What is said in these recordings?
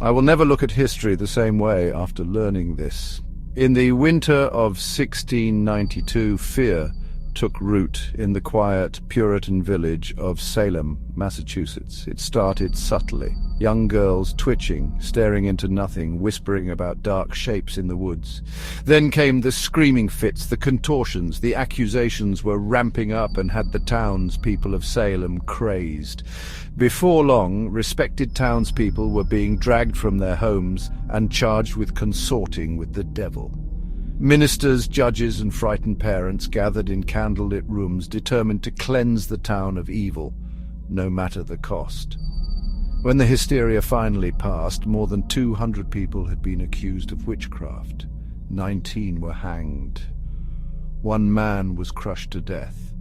I will never look at history the same way after learning this. In the winter of 1692, fear took root in the quiet Puritan village of Salem, Massachusetts. It started subtly. Young girls twitching, staring into nothing, whispering about dark shapes in the woods. Then came the screaming fits, the contortions. The accusations were ramping up and had the townspeople of Salem crazed. Before long, respected townspeople were being dragged from their homes and charged with consorting with the devil. Ministers, judges, and frightened parents gathered in candlelit rooms, determined to cleanse the town of evil, no matter the cost. When the hysteria finally passed, more than 200 people had been accused of witchcraft. 19 were hanged. One man was crushed to death.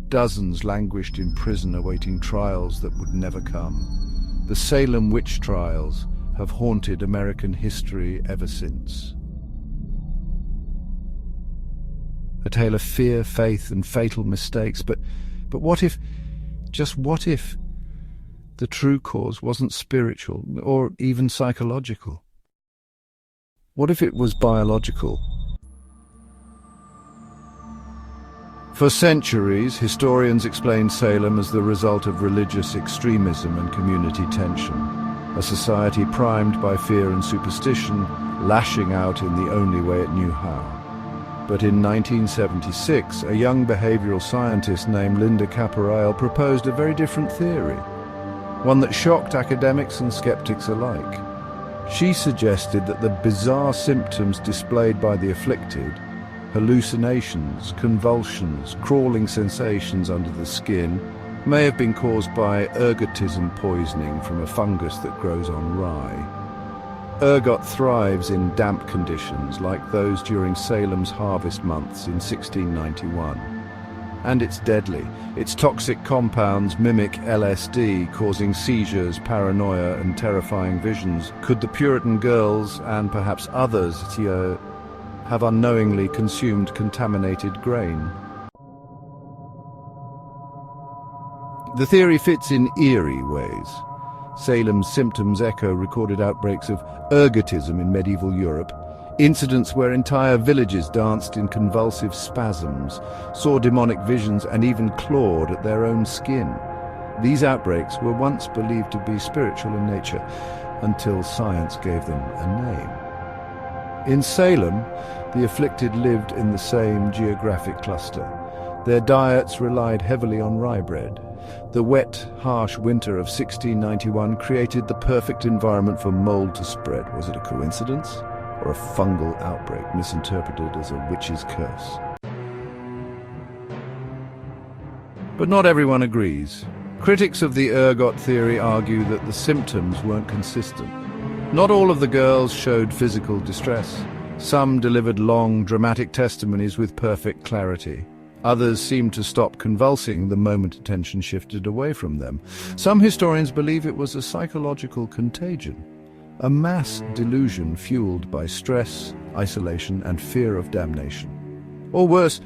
Dozens languished in prison awaiting trials that would never come. The Salem witch trials have haunted American history ever since. A tale of fear, faith, and fatal mistakes. But what if, just what if, the true cause wasn't spiritual or even psychological? What if it was biological? For centuries, historians explained Salem as the result of religious extremism and community tension, a society primed by fear and superstition, lashing out in the only way it knew how. But in 1976, a young behavioral scientist named Linda Caporael proposed a very different theory, one that shocked academics and skeptics alike. She suggested that the bizarre symptoms displayed by the afflicted, hallucinations, convulsions, crawling sensations under the skin, may have been caused by ergotism poisoning from a fungus that grows on rye. Ergot thrives in damp conditions like those during Salem's harvest months in 1691. And it's deadly. Its toxic compounds mimic LSD, causing seizures, paranoia, and terrifying visions. Could the Puritan girls, and perhaps others here, have unknowingly consumed contaminated grain? The theory fits in eerie ways. Salem's symptoms echo recorded outbreaks of ergotism in medieval Europe, incidents where entire villages danced in convulsive spasms, saw demonic visions, and even clawed at their own skin. These outbreaks were once believed to be spiritual in nature, until science gave them a name. In Salem, the afflicted lived in the same geographic cluster. Their diets relied heavily on rye bread. The wet, harsh winter of 1691 created the perfect environment for mold to spread. Was it a coincidence, or a fungal outbreak misinterpreted as a witch's curse? But not everyone agrees. Critics of the ergot theory argue that the symptoms weren't consistent. Not all of the girls showed physical distress. Some delivered long, dramatic testimonies with perfect clarity. Others seemed to stop convulsing the moment attention shifted away from them. Some historians believe it was a psychological contagion, a mass delusion fueled by stress, isolation, and fear of damnation. Or worse,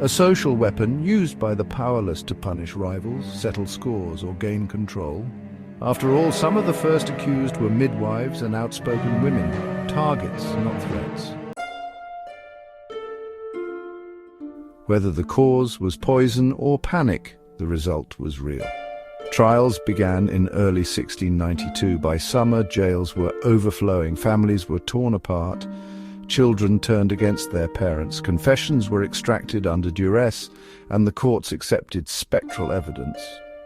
a social weapon used by the powerless to punish rivals, settle scores, or gain control. After all, some of the first accused were midwives and outspoken women, targets, not threats. Whether the cause was poison or panic, the result was real. Trials began in early 1692. By summer, jails were overflowing, families were torn apart, children turned against their parents, confessions were extracted under duress, and the courts accepted spectral evidence,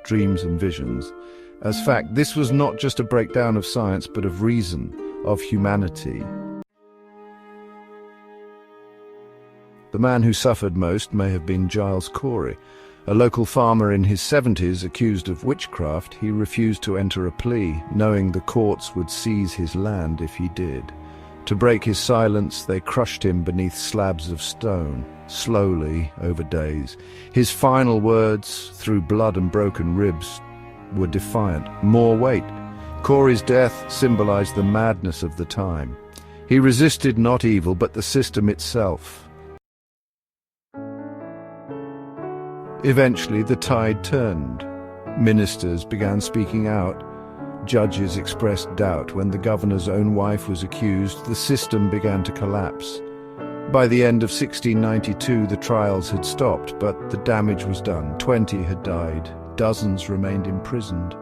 dreams and visions, as fact. This was not just a breakdown of science, but of reason, of humanity. The man who suffered most may have been Giles Corey, a local farmer in his 70s accused of witchcraft. He refused to enter a plea, knowing the courts would seize his land if he did. To break his silence, they crushed him beneath slabs of stone, slowly, over days. His final words, through blood and broken ribs, were defiant. More weight. Corey's death symbolized the madness of the time. He resisted not evil, but the system itself. Eventually, the tide turned. Ministers began speaking out. Judges expressed doubt. When the governor's own wife was accused, the system began to collapse. By the end of 1692, the trials had stopped, but the damage was done. 20 had died, dozens remained imprisoned,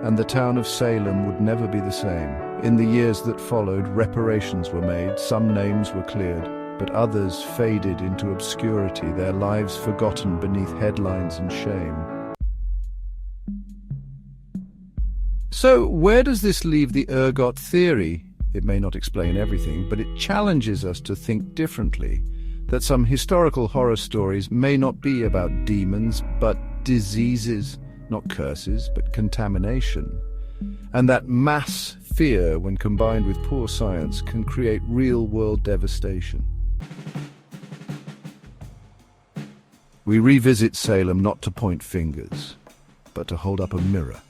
and the town of Salem would never be the same. In the years that followed, reparations were made, some names were cleared, but others faded into obscurity, their lives forgotten beneath headlines and shame. So, where does this leave the Ergot theory? It may not explain everything, but it challenges us to think differently, that some historical horror stories may not be about demons, but diseases, not curses, but contamination. And that mass fear, when combined with poor science, can create real-world devastation. We revisit Salem not to point fingers, but to hold up a mirror,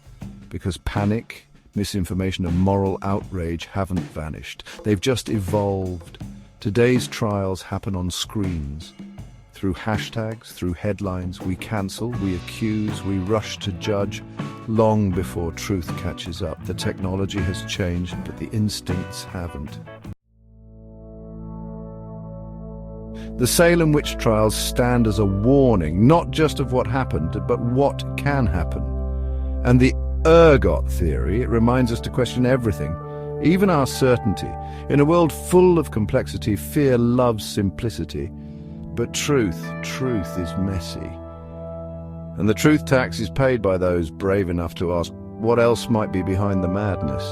because panic, misinformation and moral outrage haven't vanished. They've just evolved. Today's trials happen on screens. Through hashtags, through headlines, we cancel, we accuse, we rush to judge, long before truth catches up. The technology has changed, but the instincts haven't. The Salem witch trials stand as a warning, not just of what happened, but what can happen. And the Ergot theory, it reminds us to question everything, even our certainty. In a world full of complexity, fear loves simplicity. But truth is messy. And the truth tax is paid by those brave enough to ask what else might be behind the madness.